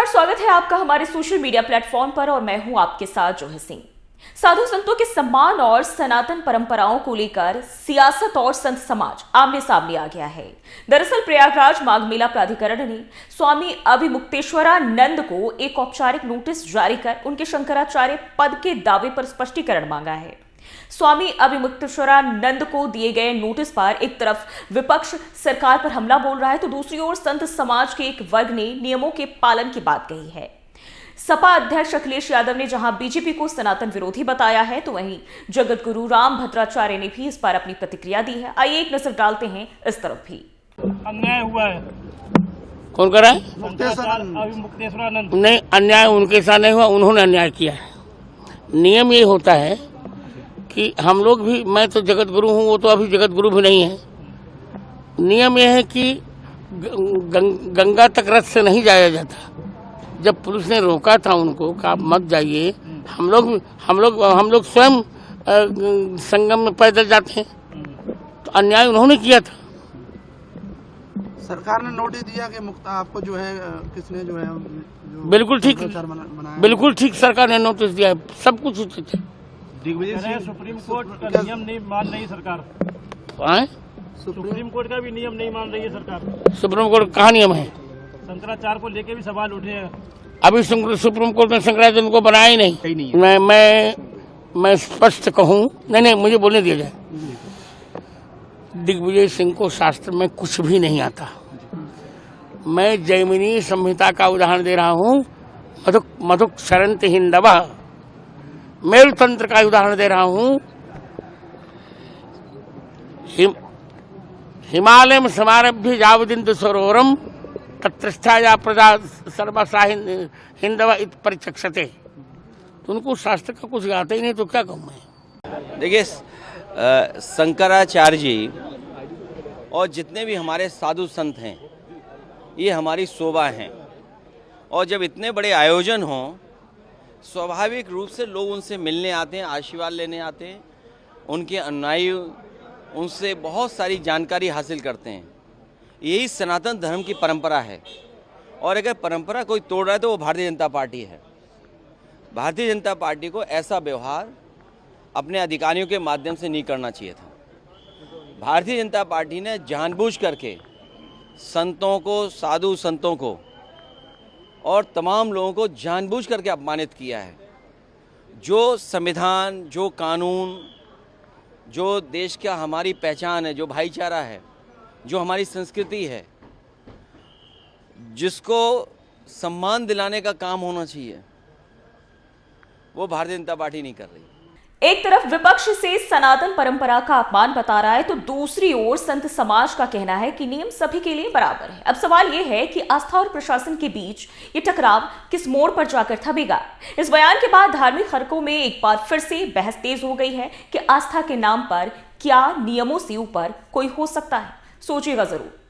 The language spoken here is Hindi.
नमस्कार, स्वागत है आपका हमारे सोशल मीडिया प्लेटफॉर्म पर और मैं हूं आपके साथ जोहे सिंह। साधु संतों के सम्मान और सनातन परंपराओं को लेकर सियासत और संत समाज आमने सामने आ गया है। दरअसल प्रयागराज माघ मेला प्राधिकरण ने स्वामी अभिमुक्तेश्वरानंद को एक औपचारिक नोटिस जारी कर उनके शंकराचार्य पद के दावे पर स्पष्टीकरण मांगा है। स्वामी अभिमुक्तेश्वरानंद को दिए गए नोटिस पर एक तरफ विपक्ष सरकार पर हमला बोल रहा है तो दूसरी ओर संत समाज के एक वर्ग ने नियमों के पालन की बात कही है। सपा अध्यक्ष अखिलेश यादव ने जहां बीजेपी को सनातन विरोधी बताया है तो वहीं जगत गुरु राम भद्राचार्य ने भी इस पर अपनी प्रतिक्रिया दी है। आइए एक नजर डालते हैं इस तरफ भी। अन्याय हुआ है। कौन कर रहा है? अभिमुक्तेश्वरानंद। नहीं, अन्याय उनके साथ नहीं हुआ, उन्होंने अन्याय किया है। नियम ये होता है कि हम लोग भी, मैं तो जगत गुरु हूँ, वो तो अभी जगत गुरु भी नहीं है। नियम यह है कि गंगा तक रथ से नहीं जाया जाता। जब पुलिस ने रोका था उनको कि आप मत जाइए, हम लोग स्वयं संगम में पैदल जाते हैं, तो अन्याय उन्होंने किया था। सरकार ने नोटिस दिया कि मुक्ता आपको जो है किसने जो है बिल्कुल ठीक सरकार ने नोटिस दिया है, सब कुछ उचित है। दिग्विजय सुप्रीम कोर्ट का नियम नहीं मान रही सरकार। सुप्रीम कोर्ट का भी नियम नहीं मान रही है सरकार। सुप्रीम कोर्ट कहाँ नियम है? शंकराचार्य को लेके भी सवाल उठे हैं। अभी सुप्रीम कोर्ट ने शंकराचार्य को बनाया ही नहीं। मैं स्पष्ट कहूँ, नहीं मुझे बोलने दिया जाए। दिग्विजय सिंह को शास्त्र में कुछ भी नहीं आता। मैं जैमिनी संहिता का उदाहरण दे रहा हूँ, मधुक शरंत हिंदवा मेरु तंत्र का उदाहरण दे रहा हूँ। हिमालय समारभ्य जावदिंदु सरोवरम तत्रस्थाया प्रजा सर्वसा हिंदवा इत परिचक्षते। तो उनको शास्त्र का कुछ आता ही नहीं, तो क्या कहूँ मैं। देखिए, शंकराचार्य जी और जितने भी हमारे साधु संत हैं, ये हमारी शोभा हैं। और जब इतने बड़े आयोजन हों, स्वाभाविक रूप से लोग उनसे मिलने आते हैं, आशीर्वाद लेने आते हैं, उनके अनुयायी उनसे बहुत सारी जानकारी हासिल करते हैं। यही सनातन धर्म की परंपरा है। और अगर परंपरा कोई तोड़ रहा है तो वो भारतीय जनता पार्टी है। भारतीय जनता पार्टी को ऐसा व्यवहार अपने अधिकारियों के माध्यम से नहीं करना चाहिए था। भारतीय जनता पार्टी ने जानबूझ करके संतों को, साधु संतों को और तमाम लोगों को जानबूझ करके अपमानित किया है। जो संविधान, जो कानून, जो देश का हमारी पहचान है, जो भाईचारा है, जो हमारी संस्कृति है, जिसको सम्मान दिलाने का काम होना चाहिए, वो भारतीय जनता पार्टी नहीं कर रही। एक तरफ विपक्ष से सनातन परंपरा का अपमान बता रहा है तो दूसरी ओर संत समाज का कहना है कि नियम सभी के लिए बराबर है। अब सवाल यह है कि आस्था और प्रशासन के बीच ये टकराव किस मोड़ पर जाकर थमेगा। इस बयान के बाद धार्मिक हलकों में एक बार फिर से बहस तेज हो गई है कि आस्था के नाम पर क्या नियमों से ऊपर कोई हो सकता है। सोचिएगा जरूर।